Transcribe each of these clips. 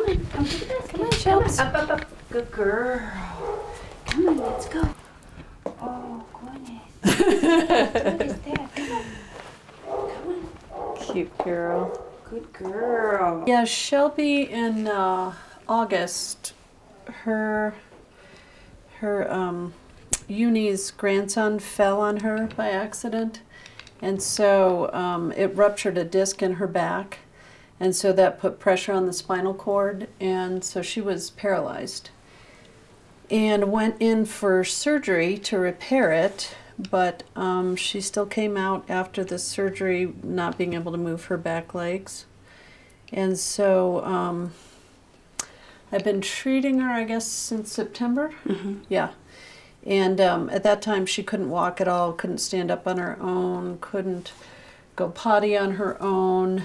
Come on, come to the basket. Come on, Shelps. Up, up, up. Good girl. Come on, let's go. Oh, goodness. What is that? Come on. Come on. Cute girl. Good girl. Yeah, Shelby in August, her Uni's grandson fell on her by accident, and so it ruptured a disc in her back, and so that put pressure on the spinal cord, and so she was paralyzed and went in for surgery to repair it, but she still came out after the surgery not being able to move her back legs. And so I've been treating her, I guess, since September. Mm-hmm. Yeah. And at that time, she couldn't walk at all, couldn't stand up on her own, couldn't go potty on her own.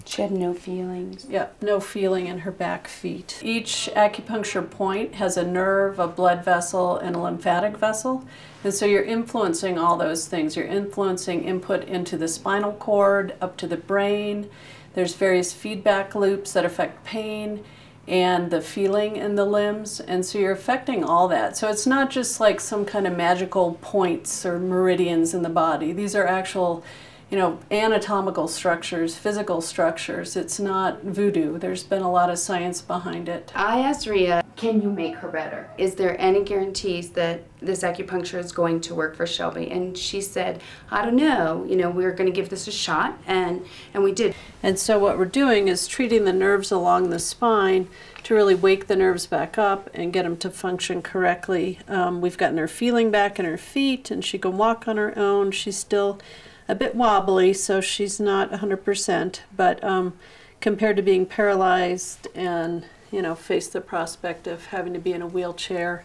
She had no feelings. Yeah, no feeling in her back feet. Each acupuncture point has a nerve, a blood vessel, and a lymphatic vessel. And so you're influencing all those things. You're influencing input into the spinal cord, up to the brain. There's various feedback loops that affect pain and the feeling in the limbs, and so you're affecting all that. So it's not just like some kind of magical points or meridians in the body. These are actual, you know, anatomical structures, physical structures. It's not voodoo. There's been a lot of science behind it. I asked Rhea, can you make her better? Is there any guarantees that this acupuncture is going to work for Shelby? And she said, I don't know, you know, we're going to give this a shot, and we did. And so what we're doing is treating the nerves along the spine to really wake the nerves back up and get them to function correctly. We've gotten her feeling back in her feet, and she can walk on her own. She's still a bit wobbly, so she's not 100%, but compared to being paralyzed and, you know, face the prospect of having to be in a wheelchair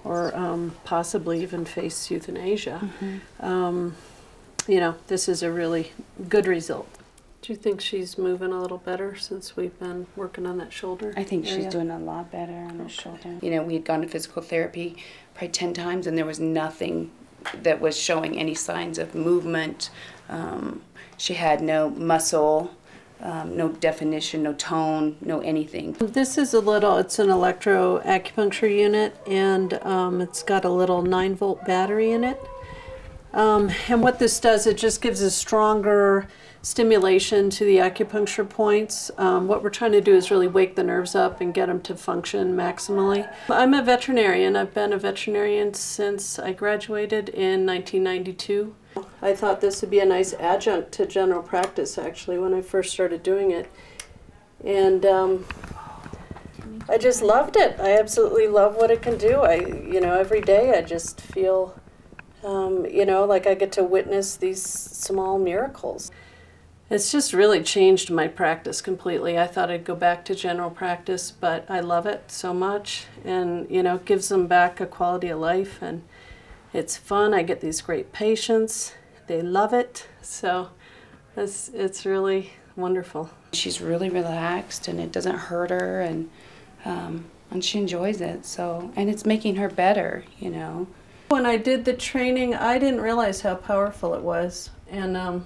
or possibly even face euthanasia, you know, this is a really good result. Do you think she's moving a little better since we've been working on that shoulder? I think area? she's doing a lot better on her shoulder. You know, we had gone to physical therapy probably 10 times, and there was nothing that was showing any signs of movement. She had no muscle, no definition, no tone, no anything. This is it's an electro acupuncture unit, and it's got a little 9-volt battery in it. And what this does, it just gives a stronger stimulation to the acupuncture points. What we're trying to do is really wake the nerves up and get them to function maximally. I'm a veterinarian. I've been a veterinarian since I graduated in 1992. I thought this would be a nice adjunct to general practice, actually, when I first started doing it. And I just loved it. I absolutely love what it can do. You know, every day I just feel, you know, like I get to witness these small miracles. It's just really changed my practice completely. I thought I'd go back to general practice, but I love it so much, and you know, it gives them back a quality of life, and it's fun. I get these great patients. They love it, so it's really wonderful. She's really relaxed, and it doesn't hurt her, and she enjoys it. So, and it's making her better, you know. When I did the training, I didn't realize how powerful it was, and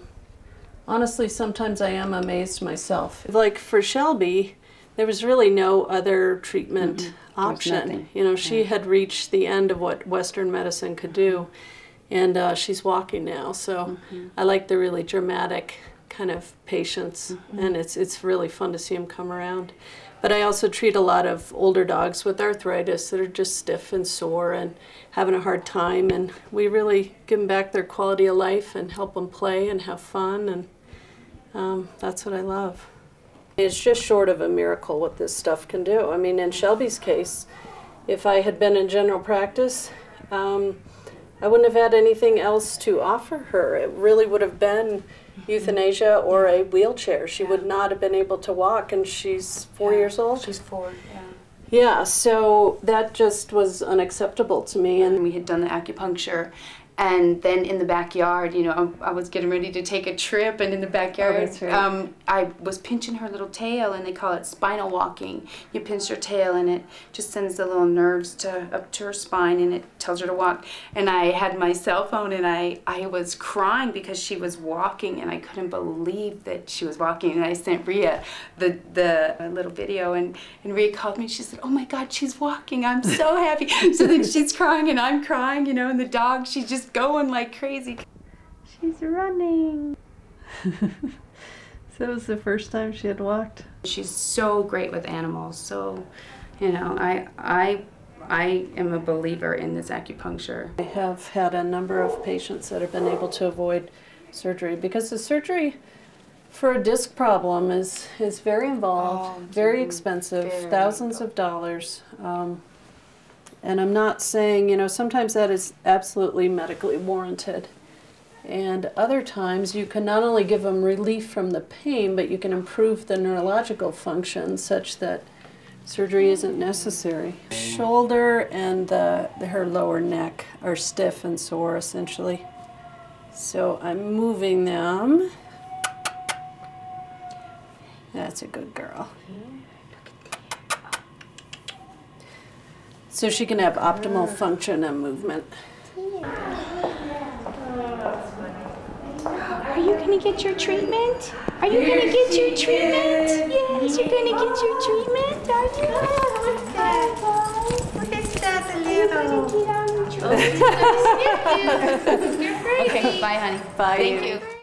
honestly, sometimes I am amazed myself. Like for Shelby, there was really no other treatment option. You know, she had reached the end of what Western medicine could do, and she's walking now. So I like the really dramatic kind of patients, and it's really fun to see them come around. But I also treat a lot of older dogs with arthritis that are just stiff and sore and having a hard time, and we really give them back their quality of life and help them play and have fun, and that's what I love. It's just short of a miracle what this stuff can do. I mean, in Shelby's case, if I had been in general practice, I wouldn't have had anything else to offer her. It really would have been euthanasia or a wheelchair. She would not have been able to walk, and she's 4 years old. She's 4, yeah. Yeah, so that just was unacceptable to me. And we had done the acupuncture, And then in the backyard, you know, I was getting ready to take a trip, and in the backyard, that's right. I was pinching her little tail, and they call it spinal walking. You pinch her tail, and it just sends the little nerves up to her spine, and it tells her to walk. And I had my cell phone, and I was crying because she was walking, and I couldn't believe that she was walking. And I sent Rhea the little video, and Rhea called me. She said, "Oh my God, she's walking! I'm so happy." So then she's crying, and I'm crying, you know, and the dog, she's just going like crazy. She's running. So it was the first time she had walked? She's so great with animals. So, you know, I am a believer in this acupuncture. I have had a number of patients that have been able to avoid surgery, because the surgery for a disc problem is very involved, very expensive, thousands of dollars. And I'm not saying, you know, sometimes that is absolutely medically warranted. And other times you can not only give them relief from the pain, but you can improve the neurological function such that surgery isn't necessary. Shoulder and her lower neck are stiff and sore, essentially. So I'm moving them. That's a good girl. So she can have optimal function and movement. Are you going to get your treatment? Are you going to get your treatment? Yes, you're going to get your treatment, are you? What is that, a little? Okay, bye, honey. Bye. Thank you.